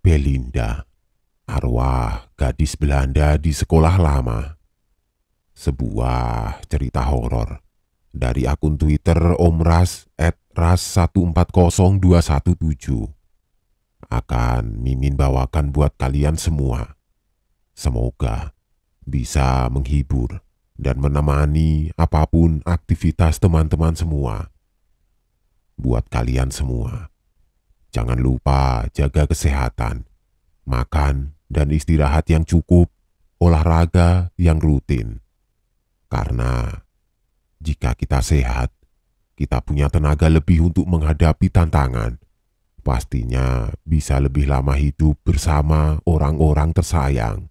Belinda, arwah gadis Belanda di sekolah lama. Sebuah cerita horor dari akun Twitter Omras @ras140217 akan Mimin bawakan buat kalian semua. Semoga bisa menghibur dan menemani apapun aktivitas teman-teman semua. Buat kalian semua, jangan lupa jaga kesehatan, makan dan istirahat yang cukup, olahraga yang rutin. Karena jika kita sehat, kita punya tenaga lebih untuk menghadapi tantangan. Pastinya bisa lebih lama hidup bersama orang-orang tersayang.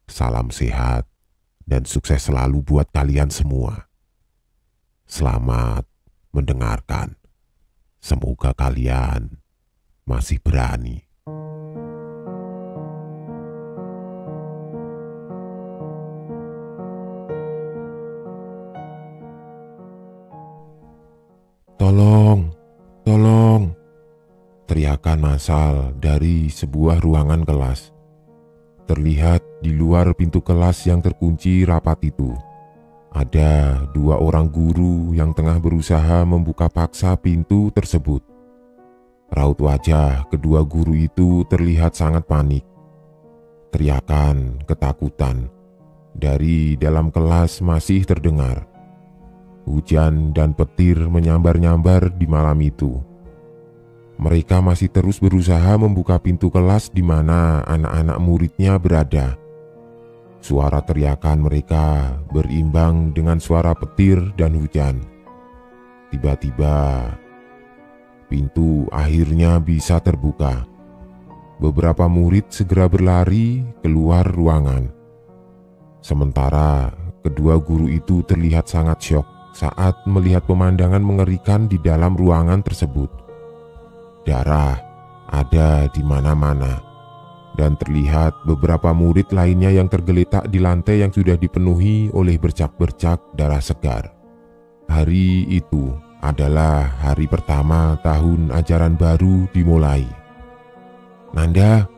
Salam sehat dan sukses selalu buat kalian semua. Selamat mendengarkan. Semoga kalian masih berani. Tolong, tolong. Teriakan massal dari sebuah ruangan kelas. Terlihat di luar pintu kelas yang terkunci rapat itu. Ada dua orang guru yang tengah berusaha membuka paksa pintu tersebut. Raut wajah kedua guru itu terlihat sangat panik. Teriakan ketakutan dari dalam kelas masih terdengar. Hujan dan petir menyambar-nyambar di malam itu. Mereka masih terus berusaha membuka pintu kelas di mana anak-anak muridnya berada. Suara teriakan mereka berimbang dengan suara petir dan hujan. Tiba-tiba, pintu akhirnya bisa terbuka. Beberapa murid segera berlari keluar ruangan. Sementara kedua guru itu terlihat sangat syok saat melihat pemandangan mengerikan di dalam ruangan tersebut. Darah ada di mana-mana. Dan terlihat beberapa murid lainnya yang tergeletak di lantai yang sudah dipenuhi oleh bercak-bercak darah segar. Hari itu adalah hari pertama tahun ajaran baru dimulai. "Nanda,"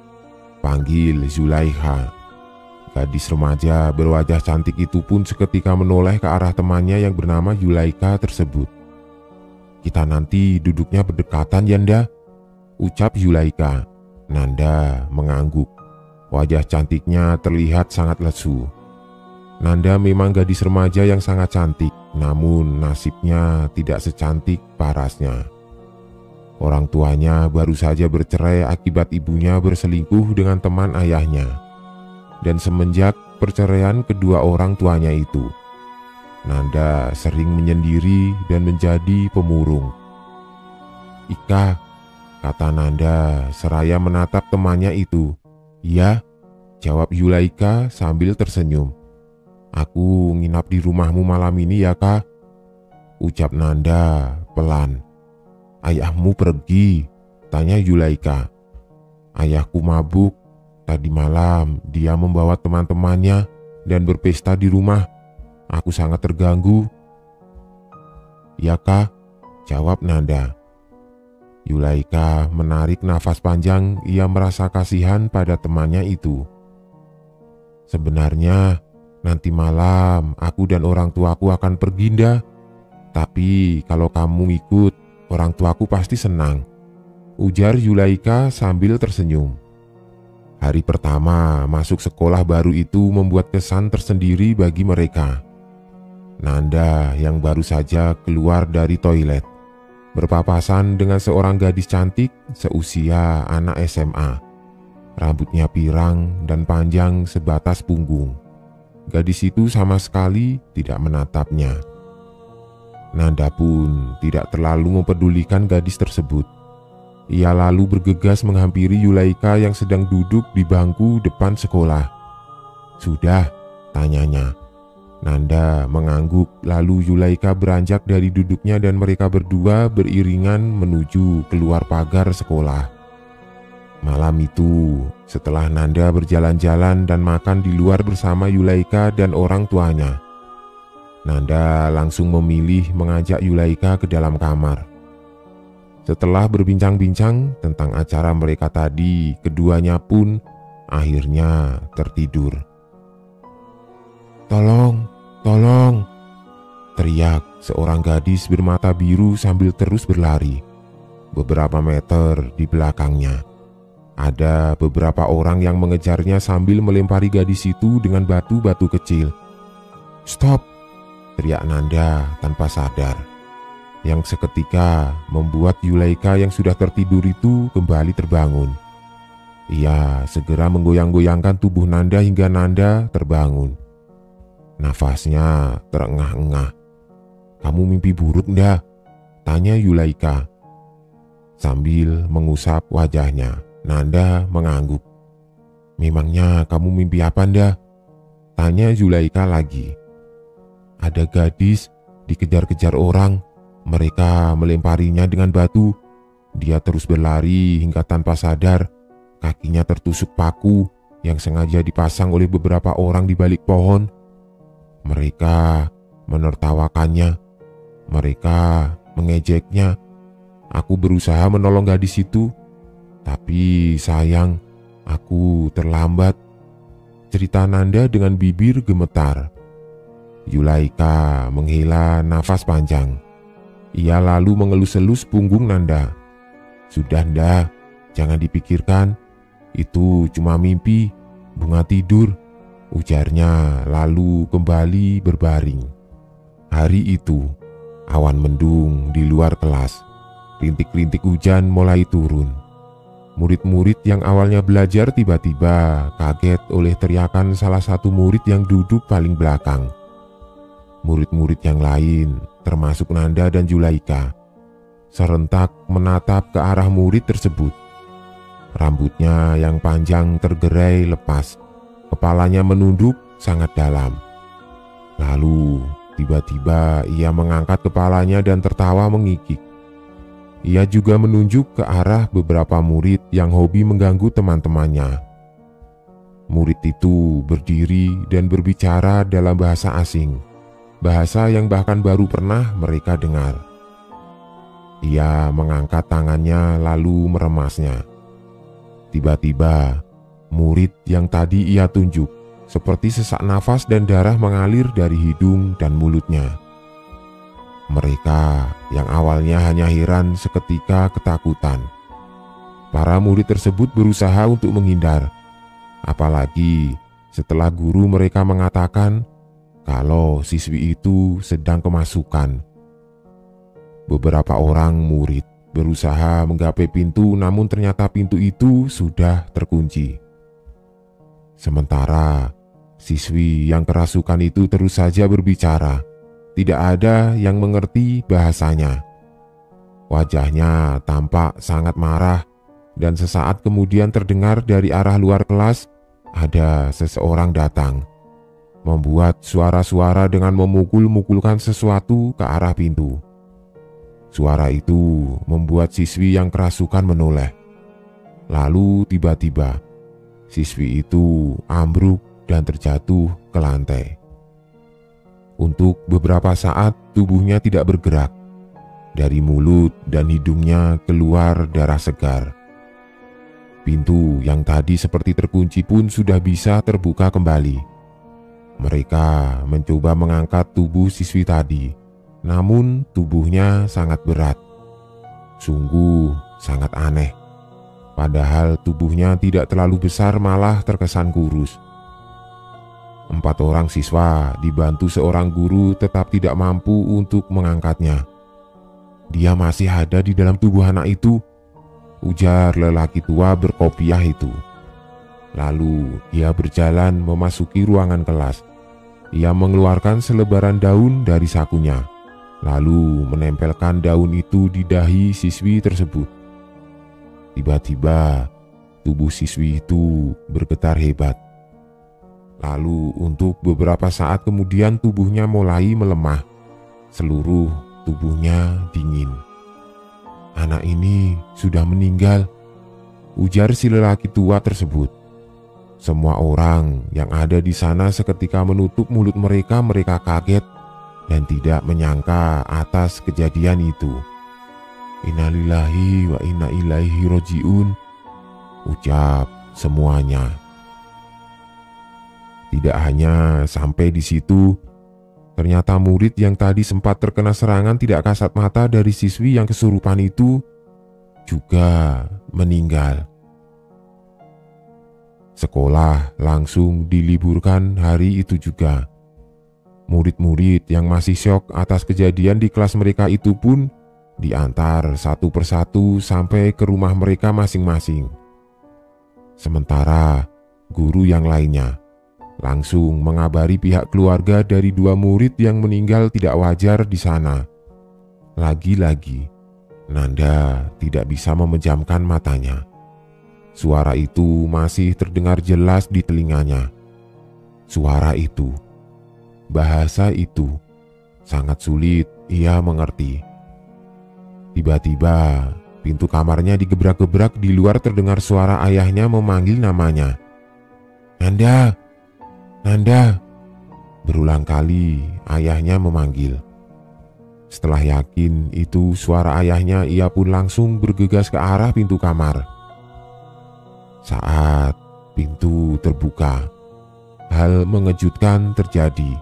panggil Zulaikha. Gadis remaja berwajah cantik itu pun seketika menoleh ke arah temannya yang bernama Zulaikha tersebut. "Kita nanti duduknya berdekatan, Yanda," ucap Zulaikha. Nanda mengangguk. Wajah cantiknya terlihat sangat lesu. Nanda memang gadis remaja yang sangat cantik, namun nasibnya tidak secantik parasnya. Orang tuanya baru saja bercerai akibat ibunya berselingkuh dengan teman ayahnya. Dan semenjak perceraian kedua orang tuanya itu, Nanda sering menyendiri dan menjadi pemurung. "Ika," kata Nanda seraya menatap temannya itu. "Ya," jawab Zulaikha sambil tersenyum. "Aku nginap di rumahmu malam ini ya, Kak," ucap Nanda pelan. "Ayahmu pergi?" tanya Zulaikha. "Ayahku mabuk. Tadi malam dia membawa teman-temannya dan berpesta di rumah. Aku sangat terganggu." "Ya, Kak," jawab Nanda. Zulaikha menarik nafas panjang. Ia merasa kasihan pada temannya itu. "Sebenarnya nanti malam aku dan orang tuaku akan pergi, Nda. Tapi kalau kamu ikut, orang tuaku pasti senang," ujar Zulaikha sambil tersenyum. Hari pertama masuk sekolah baru itu membuat kesan tersendiri bagi mereka. Nanda yang baru saja keluar dari toilet berpapasan dengan seorang gadis cantik seusia anak SMA. Rambutnya pirang dan panjang sebatas punggung. Gadis itu sama sekali tidak menatapnya. Nanda pun tidak terlalu mempedulikan gadis tersebut. Ia lalu bergegas menghampiri Zulaikha yang sedang duduk di bangku depan sekolah. "Sudah?" tanyanya. Nanda mengangguk, lalu Zulaikha beranjak dari duduknya dan mereka berdua beriringan menuju keluar pagar sekolah. Malam itu, setelah Nanda berjalan-jalan dan makan di luar bersama Zulaikha dan orang tuanya, Nanda langsung memilih mengajak Zulaikha ke dalam kamar. Setelah berbincang-bincang tentang acara mereka tadi, keduanya pun akhirnya tertidur. "Tolong, tolong!" teriak seorang gadis bermata biru sambil terus berlari. Beberapa meter di belakangnya, ada beberapa orang yang mengejarnya sambil melempari gadis itu dengan batu-batu kecil. "Stop!" teriak Nanda tanpa sadar, yang seketika membuat Yulaika yang sudah tertidur itu kembali terbangun. Ia segera menggoyang-goyangkan tubuh Nanda hingga Nanda terbangun. Nafasnya terengah-engah. "Kamu mimpi buruk, Nda?" tanya Yulaika. Sambil mengusap wajahnya, Nanda mengangguk. "Memangnya kamu mimpi apa, Nda?" tanya Yulaika lagi. "Ada gadis dikejar-kejar orang. Mereka melemparinya dengan batu. Dia terus berlari hingga tanpa sadar kakinya tertusuk paku yang sengaja dipasang oleh beberapa orang di balik pohon. Mereka menertawakannya. Mereka mengejeknya. Aku berusaha menolong gadis itu, tapi sayang, aku terlambat," cerita Nanda dengan bibir gemetar. Yulaika menghela nafas panjang. Ia lalu mengelus-elus punggung Nanda. "Sudah, Nda, jangan dipikirkan. Itu cuma mimpi, bunga tidur," ujarnya lalu kembali berbaring. Hari itu, awan mendung di luar kelas. Rintik-rintik hujan mulai turun. Murid-murid yang awalnya belajar tiba-tiba kaget oleh teriakan salah satu murid yang duduk paling belakang. Murid-murid yang lain, termasuk Nanda dan Yulaika, serentak menatap ke arah murid tersebut. Rambutnya yang panjang tergerai lepas, kepalanya menunduk sangat dalam. Lalu tiba-tiba ia mengangkat kepalanya dan tertawa mengikik. Ia juga menunjuk ke arah beberapa murid yang hobi mengganggu teman-temannya. Murid itu berdiri dan berbicara dalam bahasa asing, bahasa yang bahkan baru pernah mereka dengar. Ia mengangkat tangannya lalu meremasnya. Tiba-tiba, murid yang tadi ia tunjuk seperti sesak nafas dan darah mengalir dari hidung dan mulutnya. Mereka yang awalnya hanya heran seketika ketakutan. Para murid tersebut berusaha untuk menghindar, apalagi setelah guru mereka mengatakan kalau siswi itu sedang kemasukan. Beberapa orang murid berusaha menggapai pintu, namun ternyata pintu itu sudah terkunci. Sementara siswi yang kerasukan itu terus saja berbicara. Tidak ada yang mengerti bahasanya. Wajahnya tampak sangat marah, dan sesaat kemudian terdengar dari arah luar kelas ada seseorang datang, membuat suara-suara dengan memukul-mukulkan sesuatu ke arah pintu. Suara itu membuat siswi yang kerasukan menoleh. Lalu tiba-tiba siswi itu ambruk dan terjatuh ke lantai. Untuk beberapa saat tubuhnya tidak bergerak. Dari mulut dan hidungnya keluar darah segar. Pintu yang tadi seperti terkunci pun sudah bisa terbuka kembali. Mereka mencoba mengangkat tubuh siswi tadi, namun tubuhnya sangat berat. Sungguh sangat aneh. Padahal tubuhnya tidak terlalu besar, malah terkesan kurus. 4 orang siswa dibantu seorang guru tetap tidak mampu untuk mengangkatnya. "Dia masih ada di dalam tubuh anak itu," ujar lelaki tua berkopiah itu. Lalu ia berjalan memasuki ruangan kelas. Ia mengeluarkan selebaran daun dari sakunya, lalu menempelkan daun itu di dahi siswi tersebut. Tiba-tiba tubuh siswi itu bergetar hebat. Lalu untuk beberapa saat kemudian tubuhnya mulai melemah. Seluruh tubuhnya dingin. "Anak ini sudah meninggal," ujar si lelaki tua tersebut. Semua orang yang ada di sana seketika menutup mulut mereka. Mereka kaget dan tidak menyangka atas kejadian itu. Innalillahi wa inna ilaihi roji'un, ucap semuanya. Tidak hanya sampai di situ, ternyata murid yang tadi sempat terkena serangan tidak kasat mata dari siswi yang kesurupan itu juga meninggal. Sekolah langsung diliburkan hari itu juga. Murid-murid yang masih syok atas kejadian di kelas mereka itu pun diantar satu persatu sampai ke rumah mereka masing-masing. Sementara guru yang lainnya langsung mengabari pihak keluarga dari dua murid yang meninggal tidak wajar di sana. Lagi-lagi, Nanda tidak bisa memejamkan matanya. Suara itu masih terdengar jelas di telinganya. Suara itu, bahasa itu, sangat sulit ia mengerti. Tiba-tiba, pintu kamarnya digebrak-gebrak. Di luar terdengar suara ayahnya memanggil namanya. "Nanda! Nanda!" Berulang kali ayahnya memanggil. Setelah yakin itu suara ayahnya, ia pun langsung bergegas ke arah pintu kamar. Saat pintu terbuka, hal mengejutkan terjadi.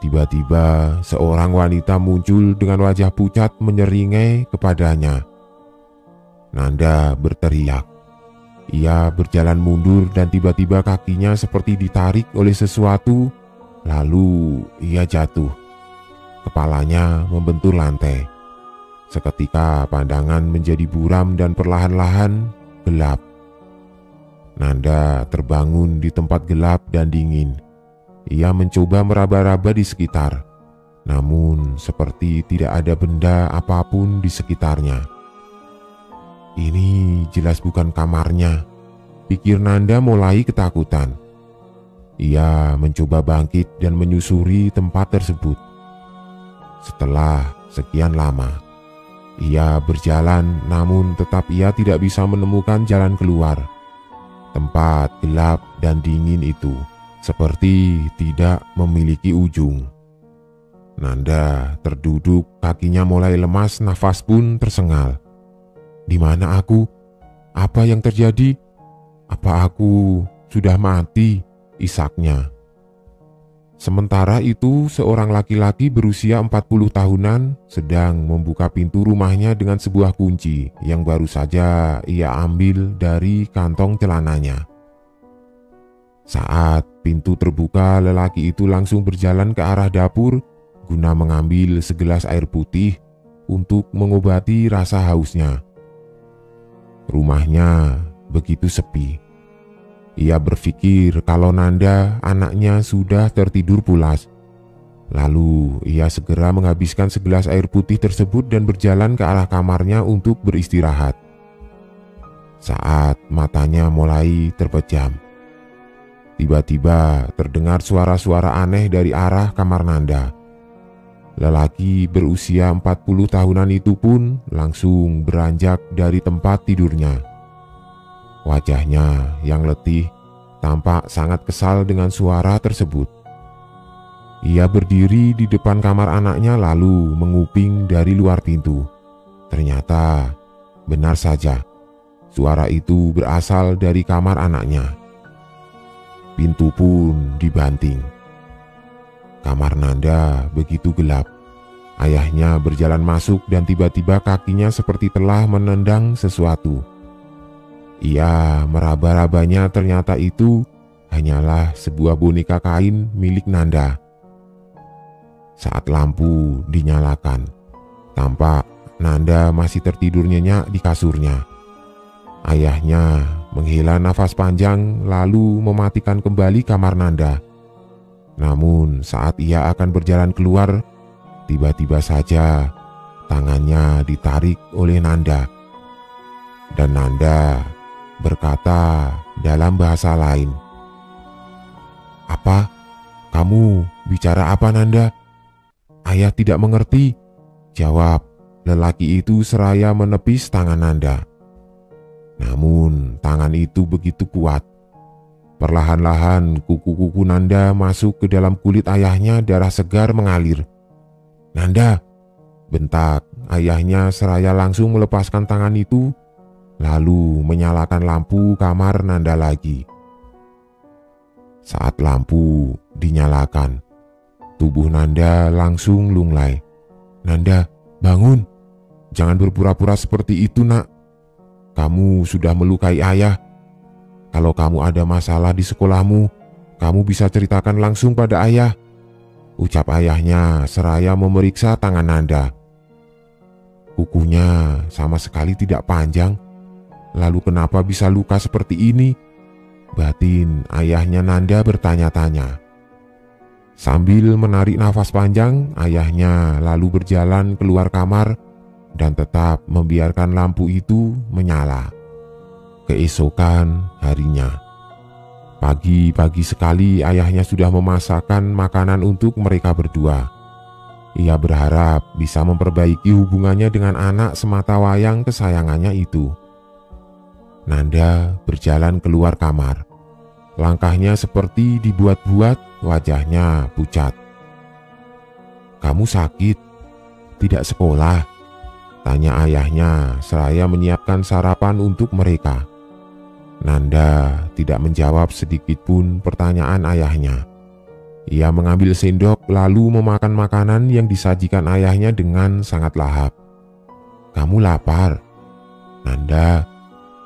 Tiba-tiba seorang wanita muncul dengan wajah pucat menyeringai kepadanya. Nanda berteriak. Ia berjalan mundur dan tiba-tiba kakinya seperti ditarik oleh sesuatu, lalu ia jatuh. Kepalanya membentur lantai. Seketika pandangan menjadi buram dan perlahan-lahan gelap. Nanda terbangun di tempat gelap dan dingin. Ia mencoba meraba-raba di sekitar, namun seperti tidak ada benda apapun di sekitarnya. Ini jelas bukan kamarnya, pikir Nanda mulai ketakutan. Ia mencoba bangkit dan menyusuri tempat tersebut. Setelah sekian lama, ia berjalan, namun tetap ia tidak bisa menemukan jalan keluar. Tempat gelap dan dingin itu seperti tidak memiliki ujung. Nanda terduduk, kakinya mulai lemas, nafas pun tersengal. Di mana aku? Apa yang terjadi? Apa aku sudah mati? Isaknya. Sementara itu, seorang laki-laki berusia 40 tahunan sedang membuka pintu rumahnya dengan sebuah kunci yang baru saja ia ambil dari kantong celananya. Saat pintu terbuka, lelaki itu langsung berjalan ke arah dapur guna mengambil segelas air putih untuk mengobati rasa hausnya. Rumahnya begitu sepi. Ia berpikir kalau Nanda, anaknya, sudah tertidur pulas. Lalu ia segera menghabiskan segelas air putih tersebut dan berjalan ke arah kamarnya untuk beristirahat. Saat matanya mulai terpejam, tiba-tiba terdengar suara-suara aneh dari arah kamar Nanda. Lelaki berusia 40 tahunan itu pun langsung beranjak dari tempat tidurnya. Wajahnya yang letih tampak sangat kesal dengan suara tersebut. Ia berdiri di depan kamar anaknya lalu menguping dari luar pintu. Ternyata benar saja, suara itu berasal dari kamar anaknya. Pintu pun dibanting. Kamar Nanda begitu gelap. Ayahnya berjalan masuk dan tiba-tiba kakinya seperti telah menendang sesuatu. Ia meraba-rabanya, ternyata itu hanyalah sebuah boneka kain milik Nanda. Saat lampu dinyalakan, tampak Nanda masih tertidur nyenyak di kasurnya. Ayahnya menghela nafas panjang lalu mematikan kembali kamar Nanda. Namun saat ia akan berjalan keluar, tiba-tiba saja tangannya ditarik oleh Nanda. Dan Nanda berkata dalam bahasa lain, "Apa? Kamu bicara apa, Nanda?" "Ayah tidak mengerti," jawab lelaki itu seraya menepis tangan Nanda. Namun tangan itu begitu kuat. Perlahan-lahan kuku-kuku Nanda masuk ke dalam kulit ayahnya, darah segar mengalir. "Nanda!" bentak ayahnya seraya langsung melepaskan tangan itu, lalu menyalakan lampu kamar Nanda lagi. Saat lampu dinyalakan, tubuh Nanda langsung lunglai. "Nanda, bangun! Jangan berpura-pura seperti itu, nak. Kamu sudah melukai ayah. Kalau kamu ada masalah di sekolahmu, kamu bisa ceritakan langsung pada ayah," ucap ayahnya seraya memeriksa tangan Nanda. Kukunya sama sekali tidak panjang. Lalu kenapa bisa luka seperti ini? Batin ayahnya Nanda bertanya-tanya. Sambil menarik nafas panjang, ayahnya lalu berjalan keluar kamar dan tetap membiarkan lampu itu menyala. Keesokan harinya, pagi-pagi sekali ayahnya sudah memasakkan makanan untuk mereka berdua. Ia berharap bisa memperbaiki hubungannya dengan anak sematawayang kesayangannya itu. Nanda berjalan keluar kamar. Langkahnya seperti dibuat-buat, wajahnya pucat. "Kamu sakit? Tidak sekolah?" tanya ayahnya seraya menyiapkan sarapan untuk mereka. Nanda tidak menjawab sedikit pun pertanyaan ayahnya. Ia mengambil sendok lalu memakan makanan yang disajikan ayahnya dengan sangat lahap. "Kamu lapar?" "Nanda,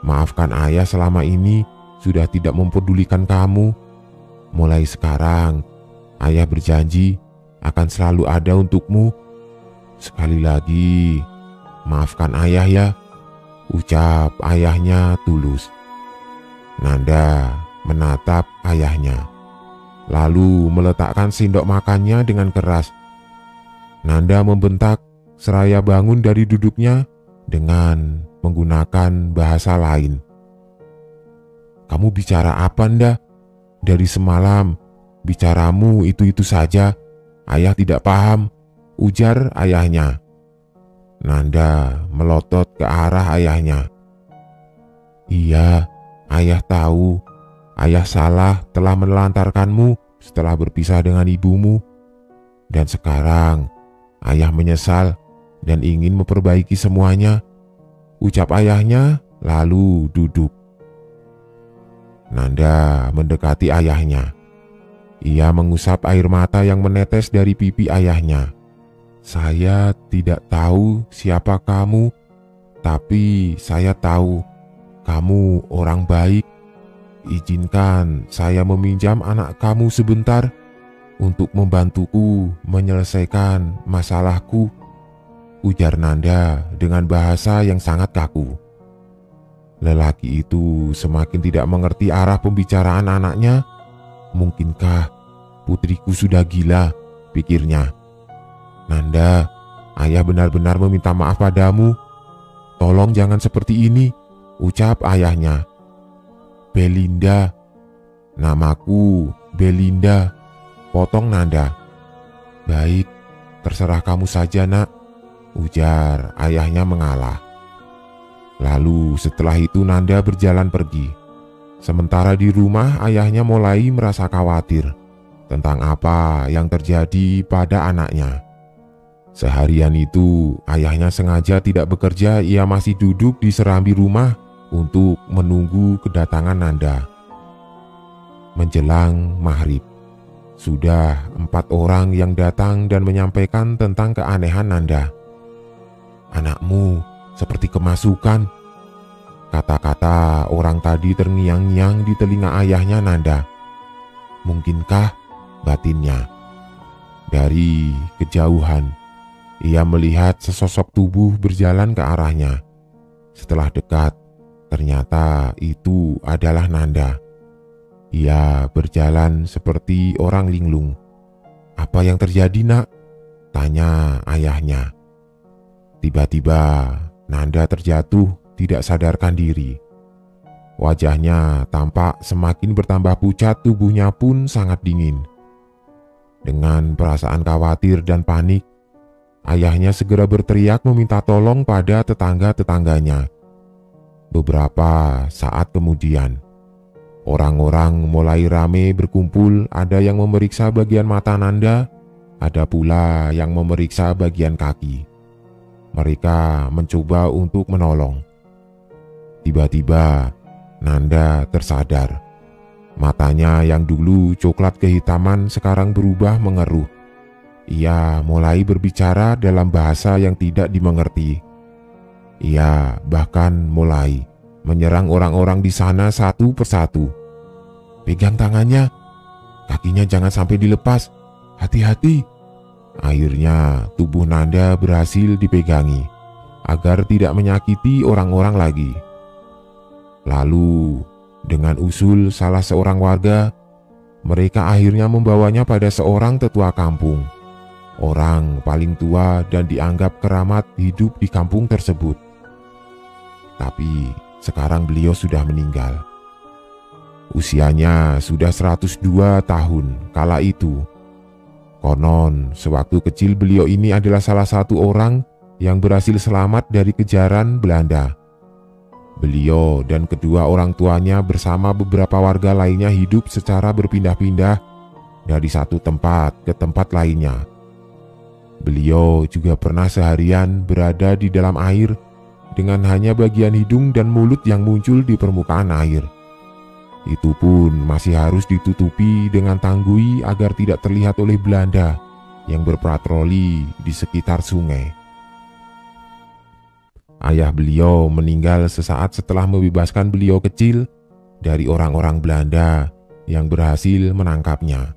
maafkan ayah selama ini sudah tidak mempedulikan kamu. Mulai sekarang, ayah berjanji akan selalu ada untukmu. Sekali lagi, maafkan ayah ya," ucap ayahnya tulus. Nanda menatap ayahnya, lalu meletakkan sendok makannya dengan keras. Nanda membentak seraya bangun dari duduknya dengan menggunakan bahasa lain. "Kamu bicara apa, Nanda? Dari semalam bicaramu itu-itu saja. Ayah tidak paham," ujar ayahnya. Nanda melotot ke arah ayahnya. "Iya, ayah tahu. Ayah salah telah menelantarkanmu setelah berpisah dengan ibumu. Dan sekarang ayah menyesal dan ingin memperbaiki semuanya," ucap ayahnya lalu duduk. Nanda mendekati ayahnya. Ia mengusap air mata yang menetes dari pipi ayahnya. "Saya tidak tahu siapa kamu, tapi saya tahu kamu orang baik. Izinkan saya meminjam anak kamu sebentar untuk membantuku menyelesaikan masalahku," ujar Nanda dengan bahasa yang sangat kaku. Lelaki itu semakin tidak mengerti arah pembicaraan anaknya. "Mungkinkah putriku sudah gila?" pikirnya. "Nanda, ayah benar-benar meminta maaf padamu. Tolong jangan seperti ini," ucap ayahnya. "Belinda." "Namaku Belinda," potong Nanda. "Baik, terserah kamu saja, nak," ujar ayahnya mengalah. Lalu setelah itu Nanda berjalan pergi. Sementara di rumah ayahnya mulai merasa khawatir tentang apa yang terjadi pada anaknya. Seharian itu ayahnya sengaja tidak bekerja, ia masih duduk di serambi rumah untuk menunggu kedatangan Nanda. Menjelang maghrib, sudah 4 orang yang datang dan menyampaikan tentang keanehan Nanda. "Anakmu seperti kemasukan," kata-kata orang tadi terngiang-ngiang di telinga ayahnya Nanda. "Mungkinkah?" batinnya. Dari kejauhan, ia melihat sesosok tubuh berjalan ke arahnya. Setelah dekat, ternyata itu adalah Nanda. Ia berjalan seperti orang linglung. "Apa yang terjadi, nak?" tanya ayahnya. Tiba-tiba Nanda terjatuh tidak sadarkan diri. Wajahnya tampak semakin bertambah pucat, tubuhnya pun sangat dingin. Dengan perasaan khawatir dan panik, ayahnya segera berteriak meminta tolong pada tetangga-tetangganya. Beberapa saat kemudian, orang-orang mulai ramai berkumpul. Ada yang memeriksa bagian mata Nanda, ada pula yang memeriksa bagian kaki. Mereka mencoba untuk menolong. Tiba-tiba Nanda tersadar. Matanya yang dulu coklat kehitaman sekarang berubah mengeruh. Ia mulai berbicara dalam bahasa yang tidak dimengerti. Ia bahkan mulai menyerang orang-orang di sana satu persatu. "Pegang tangannya, kakinya jangan sampai dilepas, hati-hati." Akhirnya tubuh Nanda berhasil dipegangi agar tidak menyakiti orang-orang lagi. Lalu dengan usul salah seorang warga, mereka akhirnya membawanya pada seorang tetua kampung, orang paling tua dan dianggap keramat hidup di kampung tersebut. Tapi sekarang beliau sudah meninggal. Usianya sudah 102 tahun kala itu. Konon sewaktu kecil beliau ini adalah salah satu orang yang berhasil selamat dari kejaran Belanda. Beliau dan kedua orang tuanya bersama beberapa warga lainnya hidup secara berpindah-pindah dari satu tempat ke tempat lainnya. Beliau juga pernah seharian berada di dalam air dengan hanya bagian hidung dan mulut yang muncul di permukaan air. Itu pun masih harus ditutupi dengan tanggui agar tidak terlihat oleh Belanda yang berpatroli di sekitar sungai. Ayah beliau meninggal sesaat setelah membebaskan beliau kecil dari orang-orang Belanda yang berhasil menangkapnya.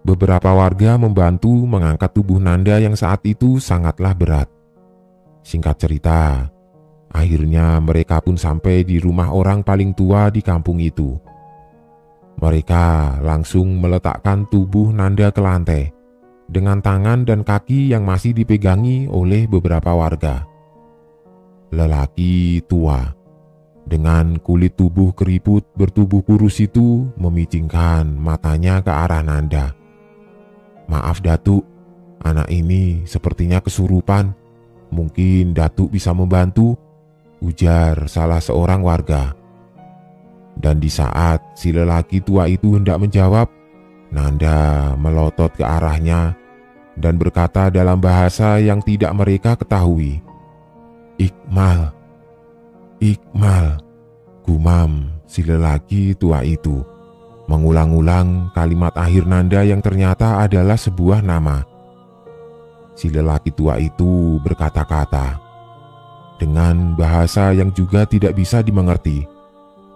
Beberapa warga membantu mengangkat tubuh Nanda yang saat itu sangatlah berat. Singkat cerita, akhirnya mereka pun sampai di rumah orang paling tua di kampung itu. Mereka langsung meletakkan tubuh Nanda ke lantai dengan tangan dan kaki yang masih dipegangi oleh beberapa warga. Lelaki tua dengan kulit tubuh keriput bertubuh kurus itu memicingkan matanya ke arah Nanda. "Maaf Datuk, anak ini sepertinya kesurupan. Mungkin Datuk bisa membantu," ujar salah seorang warga. Dan di saat si lelaki tua itu hendak menjawab, Nanda melotot ke arahnya dan berkata dalam bahasa yang tidak mereka ketahui, "Iqmal, Iqmal," gumam si lelaki tua itu, mengulang-ulang kalimat akhir Nanda yang ternyata adalah sebuah nama. Si lelaki tua itu berkata-kata dengan bahasa yang juga tidak bisa dimengerti.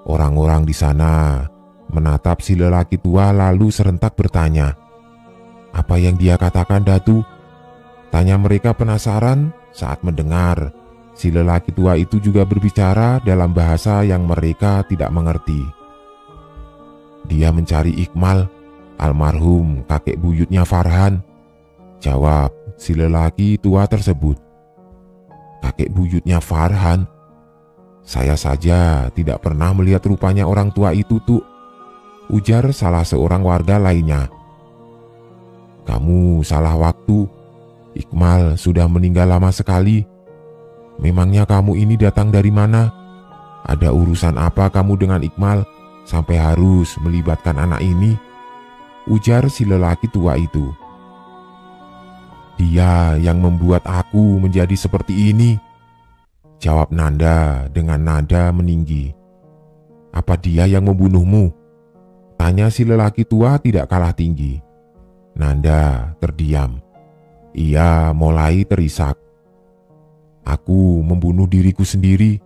Orang-orang di sana menatap si lelaki tua lalu serentak bertanya, "Apa yang dia katakan, Datu?" Tanya mereka penasaran saat mendengar si lelaki tua itu juga berbicara dalam bahasa yang mereka tidak mengerti. "Dia mencari Iqmal, almarhum kakek buyutnya Farhan," jawab si lelaki tua tersebut. "Kakek buyutnya Farhan? Saya saja tidak pernah melihat rupanya orang tua itu, Tuk," ujar salah seorang warga lainnya. "Kamu salah waktu. Iqmal sudah meninggal lama sekali. Memangnya kamu ini datang dari mana? Ada urusan apa kamu dengan Iqmal sampai harus melibatkan anak ini?" ujar si lelaki tua itu. "Dia yang membuat aku menjadi seperti ini," jawab Nanda dengan nada meninggi. "Apa dia yang membunuhmu?" tanya si lelaki tua tidak kalah tinggi. Nanda terdiam. Ia mulai terisak. "Aku membunuh diriku sendiri,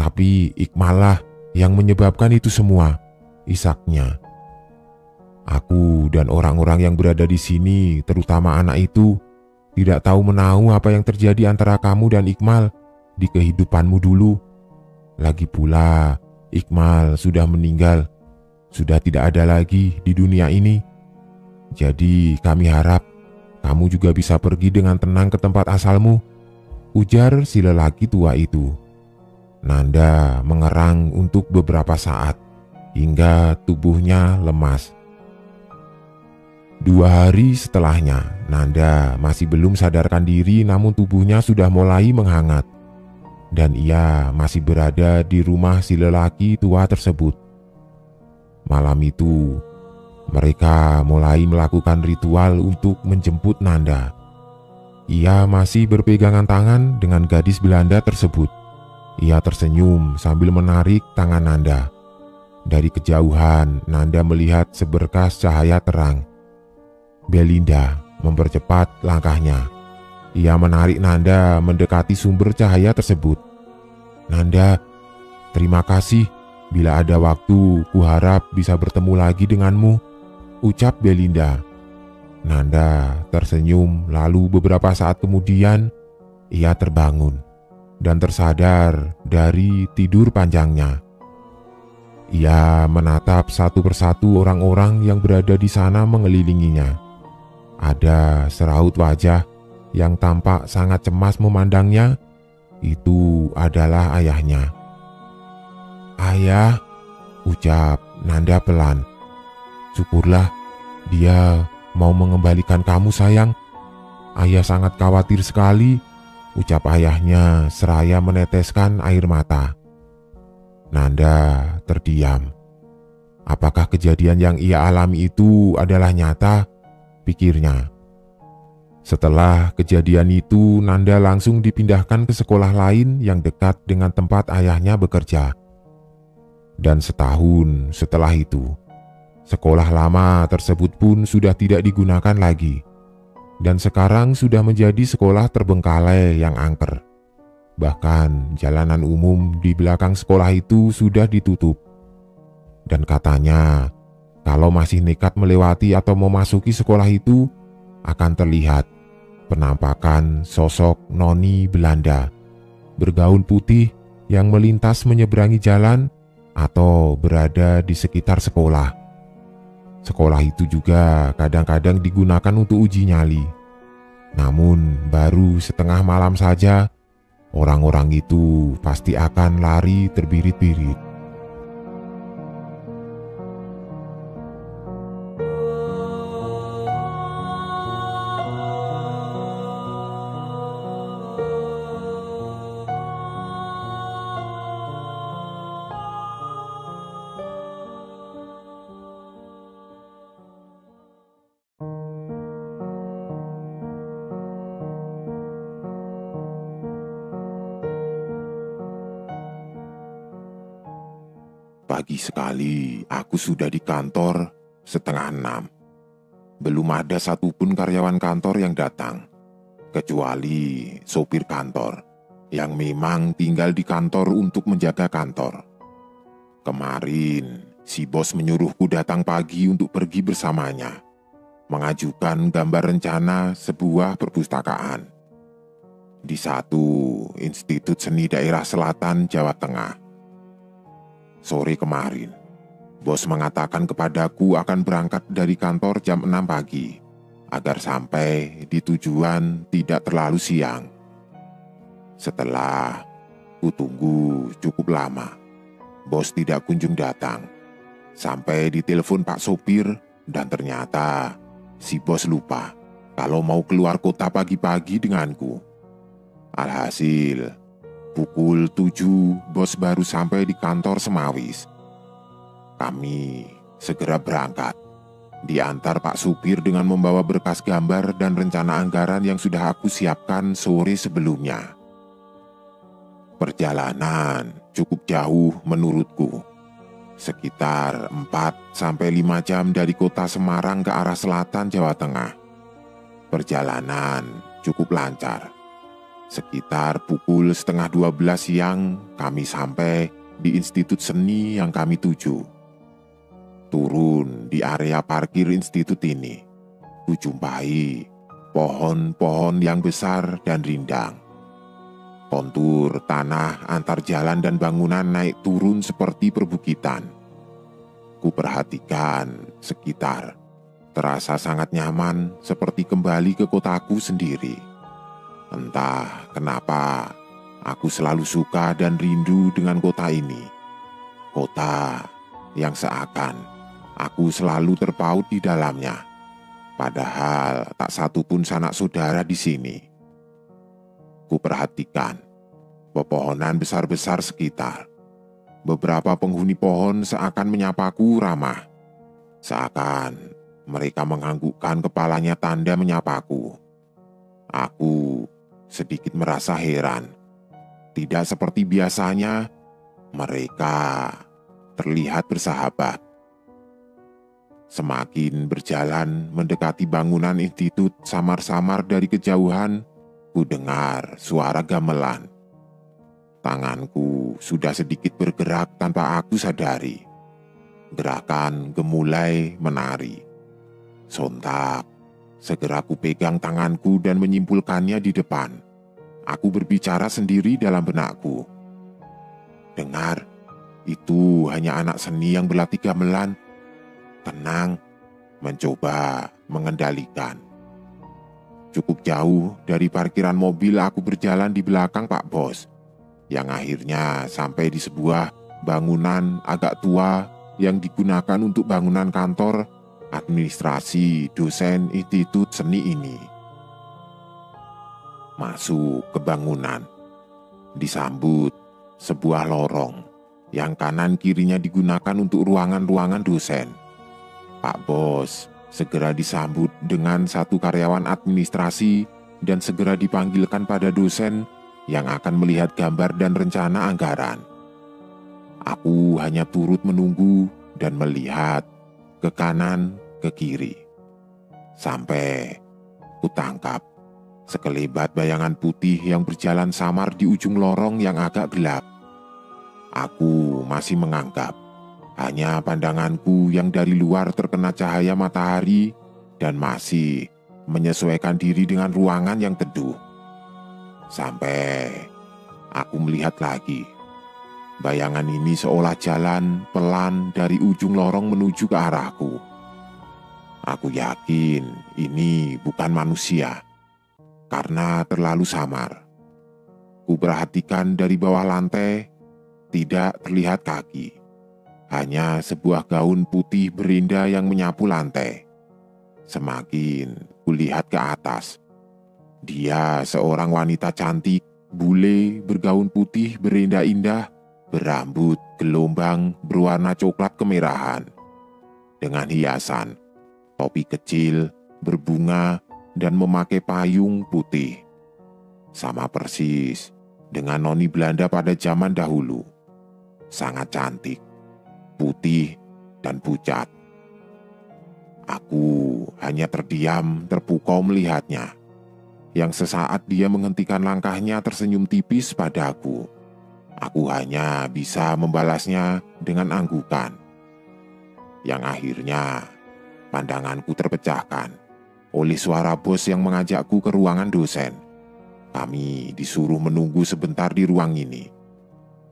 tapi Iqmal lah yang menyebabkan itu semua," isaknya. "Aku dan orang-orang yang berada di sini, terutama anak itu, tidak tahu menahu apa yang terjadi antara kamu dan Iqmal di kehidupanmu dulu. Lagi pula, Iqmal sudah meninggal, sudah tidak ada lagi di dunia ini. Jadi kami harap kamu juga bisa pergi dengan tenang ke tempat asalmu," ujar si lelaki tua itu. Nanda mengerang untuk beberapa saat hingga tubuhnya lemas. 2 hari setelahnya, Nanda masih belum sadarkan diri, namun tubuhnya sudah mulai menghangat. Dan ia masih berada di rumah si lelaki tua tersebut. Malam itu, mereka mulai melakukan ritual untuk menjemput Nanda. Ia masih berpegangan tangan dengan gadis Belanda tersebut. Ia tersenyum sambil menarik tangan Nanda. Dari kejauhan, Nanda melihat seberkas cahaya terang. Belinda mempercepat langkahnya. Ia menarik Nanda mendekati sumber cahaya tersebut. "Nanda, terima kasih. Bila ada waktu, kuharap bisa bertemu lagi denganmu," ucap Belinda. Nanda tersenyum, lalu beberapa saat kemudian ia terbangun dan tersadar dari tidur panjangnya. Ia menatap satu persatu orang-orang yang berada di sana mengelilinginya. Ada seraut wajah yang tampak sangat cemas memandangnya. Itu adalah ayahnya. "Ayah," ucap Nanda pelan. "Syukurlah dia mau mengembalikan kamu, sayang. Ayah sangat khawatir sekali," ucap ayahnya seraya meneteskan air mata. Nanda terdiam. Apakah kejadian yang ia alami itu adalah nyata? Pikirnya. Setelah kejadian itu, Nanda langsung dipindahkan ke sekolah lain yang dekat dengan tempat ayahnya bekerja. Dan setahun setelah itu, sekolah lama tersebut pun sudah tidak digunakan lagi. Dan sekarang sudah menjadi sekolah terbengkalai yang angker. Bahkan jalanan umum di belakang sekolah itu sudah ditutup. Dan katanya, kalau masih nekat melewati atau memasuki sekolah itu, akan terlihat penampakan sosok noni Belanda bergaun putih yang melintas menyeberangi jalan atau berada di sekitar sekolah. Sekolah itu juga kadang-kadang digunakan untuk uji nyali. Namun baru setengah malam saja, orang-orang itu pasti akan lari terbirit-birit. Pagi sekali aku sudah di kantor 5:30. Belum ada satupun karyawan kantor yang datang, kecuali sopir kantor yang memang tinggal di kantor untuk menjaga kantor. Kemarin si bos menyuruhku datang pagi untuk pergi bersamanya, mengajukan gambar rencana sebuah perpustakaan di satu institut seni daerah selatan Jawa Tengah. Sore kemarin, bos mengatakan kepadaku akan berangkat dari kantor jam 6 pagi, agar sampai di tujuan tidak terlalu siang. Setelah kutunggu cukup lama, bos tidak kunjung datang. Sampai ditelepon Pak sopir, dan ternyata si bos lupa kalau mau keluar kota pagi-pagi denganku. Alhasil, pukul 7 bos baru sampai di kantor Semawis. Kami segera berangkat, diantar Pak supir dengan membawa berkas gambar dan rencana anggaran yang sudah aku siapkan sore sebelumnya. Perjalanan cukup jauh menurutku, sekitar 4-5 jam dari kota Semarang ke arah selatan Jawa Tengah. Perjalanan cukup lancar. Sekitar pukul 11:30 siang kami sampai di institut seni yang kami tuju. Turun di area parkir institut ini, kujumpai pohon-pohon yang besar dan rindang. Kontur tanah antar jalan dan bangunan naik turun seperti perbukitan. Kuperhatikan sekitar, terasa sangat nyaman seperti kembali ke kotaku sendiri. Entah kenapa, aku selalu suka dan rindu dengan kota ini. Kota yang seakan aku selalu terpaut di dalamnya. Padahal tak satu pun sanak saudara di sini. Kuperhatikan pepohonan besar-besar sekitar. Beberapa penghuni pohon seakan menyapaku ramah. Seakan mereka menganggukkan kepalanya tanda menyapaku. Aku sedikit merasa heran. Tidak seperti biasanya, mereka terlihat bersahabat. Semakin berjalan mendekati bangunan institut, samar-samar dari kejauhan, ku dengar suara gamelan. Tanganku sudah sedikit bergerak tanpa aku sadari. Gerakan gemulai menari. Sontak, segera ku pegang tanganku dan menyimpulkannya di depan. Aku berbicara sendiri dalam benakku. Dengar, itu hanya anak seni yang berlatih gamelan. Tenang, mencoba mengendalikan. Cukup jauh dari parkiran mobil aku berjalan di belakang Pak Bos, yang akhirnya sampai di sebuah bangunan agak tua yang digunakan untuk bangunan kantor administrasi dosen institut seni ini. Masuk ke bangunan, disambut sebuah lorong yang kanan kirinya digunakan untuk ruangan-ruangan dosen. Pak Bos segera disambut dengan satu karyawan administrasi dan segera dipanggilkan pada dosen yang akan melihat gambar dan rencana anggaran. Aku hanya turut menunggu dan melihat ke kanan, ke kiri. Sampai kutangkap sekelebat bayangan putih yang berjalan samar di ujung lorong yang agak gelap. Aku masih menganggap hanya pandanganku yang dari luar terkena cahaya matahari dan masih menyesuaikan diri dengan ruangan yang teduh. Sampai aku melihat lagi. Bayangan ini seolah jalan pelan dari ujung lorong menuju ke arahku. Aku yakin ini bukan manusia, karena terlalu samar. Ku perhatikan dari bawah lantai, tidak terlihat kaki. Hanya sebuah gaun putih berindah yang menyapu lantai. Semakin kulihat ke atas, dia seorang wanita cantik, bule, bergaun putih berindah-indah, berambut gelombang berwarna coklat kemerahan, dengan hiasan, topi kecil, berbunga, dan memakai payung putih. Sama persis dengan noni Belanda pada zaman dahulu. Sangat cantik, putih, dan pucat. Aku hanya terdiam, terpukau melihatnya. Yang sesaat dia menghentikan langkahnya tersenyum tipis padaku. Aku hanya bisa membalasnya dengan anggukan. Yang akhirnya pandanganku terpecahkan oleh suara bos yang mengajakku ke ruangan dosen. Kami disuruh menunggu sebentar di ruang ini.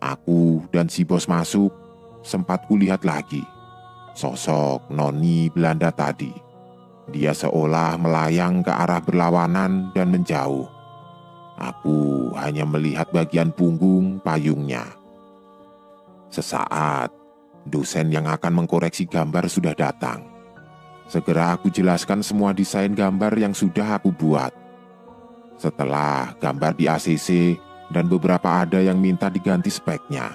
Aku dan si bos masuk. Sempat kulihat lagi sosok noni Belanda tadi. Dia seolah melayang ke arah berlawanan dan menjauh. Aku hanya melihat bagian punggung payungnya. Sesaat, dosen yang akan mengkoreksi gambar sudah datang. Segera aku jelaskan semua desain gambar yang sudah aku buat. Setelah gambar di ACC dan beberapa ada yang minta diganti speknya,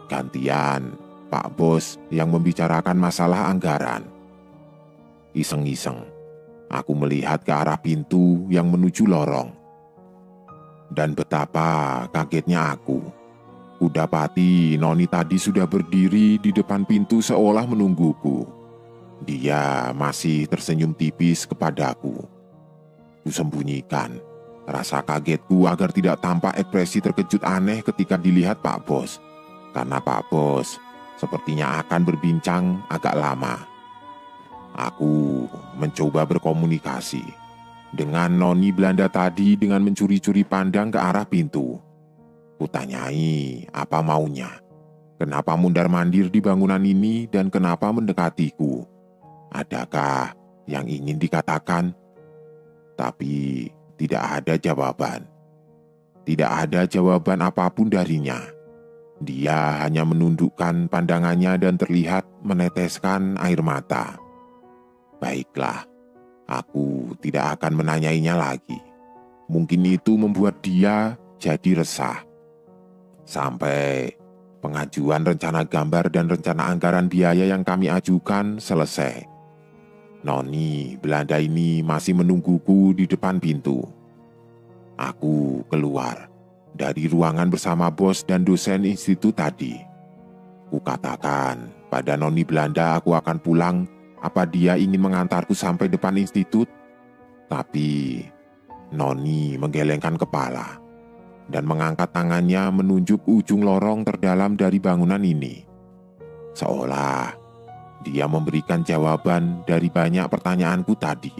gantian Pak Bos yang membicarakan masalah anggaran. Iseng-iseng, aku melihat ke arah pintu yang menuju lorong. Dan betapa kagetnya aku. Kudapati noni tadi sudah berdiri di depan pintu seolah menungguku. Dia masih tersenyum tipis kepadaku. Kusembunyikan rasa kagetku agar tidak tampak ekspresi terkejut aneh ketika dilihat Pak Bos. Karena Pak Bos sepertinya akan berbincang agak lama. Aku mencoba berkomunikasi dengan noni Belanda tadi dengan mencuri-curi pandang ke arah pintu. Kutanyai apa maunya, kenapa mundar-mandir di bangunan ini dan kenapa mendekatiku. Adakah yang ingin dikatakan? Tapi tidak ada jawaban. Tidak ada jawaban apapun darinya. Dia hanya menundukkan pandangannya dan terlihat meneteskan air mata. Baiklah, aku tidak akan menanyainya lagi. Mungkin itu membuat dia jadi resah. Sampai pengajuan rencana gambar dan rencana anggaran biaya yang kami ajukan selesai. Noni Belanda ini masih menungguku di depan pintu. Aku keluar dari ruangan bersama bos dan dosen institut tadi. Kukatakan pada Noni Belanda aku akan pulang, apa dia ingin mengantarku sampai depan institut? Tapi Noni menggelengkan kepala dan mengangkat tangannya menunjuk ujung lorong terdalam dari bangunan ini. Seolah dia memberikan jawaban dari banyak pertanyaanku tadi.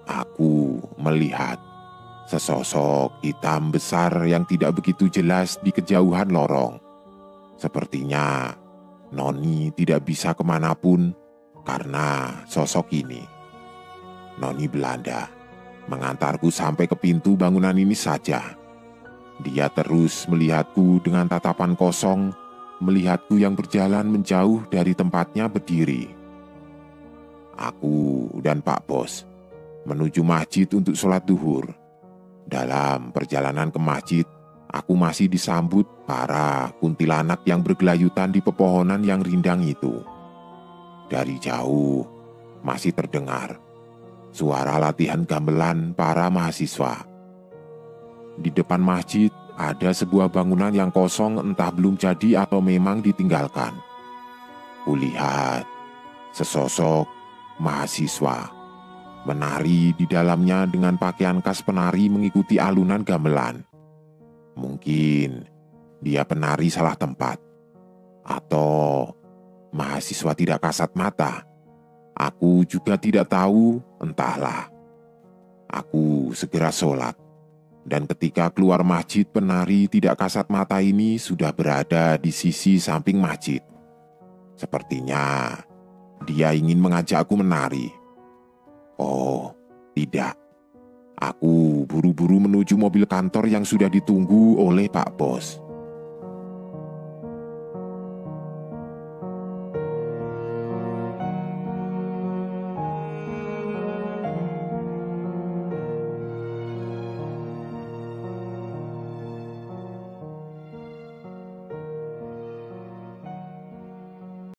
Aku melihat sesosok hitam besar yang tidak begitu jelas di kejauhan lorong. Sepertinya Noni tidak bisa kemanapun karena sosok ini. Noni Belanda mengantarku sampai ke pintu bangunan ini saja. Dia terus melihatku dengan tatapan kosong, melihatku yang berjalan menjauh dari tempatnya berdiri. Aku dan Pak Bos menuju masjid untuk sholat duhur. Dalam perjalanan ke masjid, aku masih disambut para kuntilanak yang bergelayutan di pepohonan yang rindang itu. Dari jauh masih terdengar suara latihan gamelan para mahasiswa. Di depan masjid ada sebuah bangunan yang kosong, entah belum jadi atau memang ditinggalkan. Kulihat sesosok mahasiswa menari di dalamnya dengan pakaian khas penari mengikuti alunan gamelan. Mungkin dia penari salah tempat, atau mahasiswa tidak kasat mata. Aku juga tidak tahu, entahlah. Aku segera sholat, dan ketika keluar masjid, penari tidak kasat mata ini sudah berada di sisi samping masjid. Sepertinya dia ingin mengajakku menari. Oh, tidak. Aku buru-buru menuju mobil kantor yang sudah ditunggu oleh Pak Bos.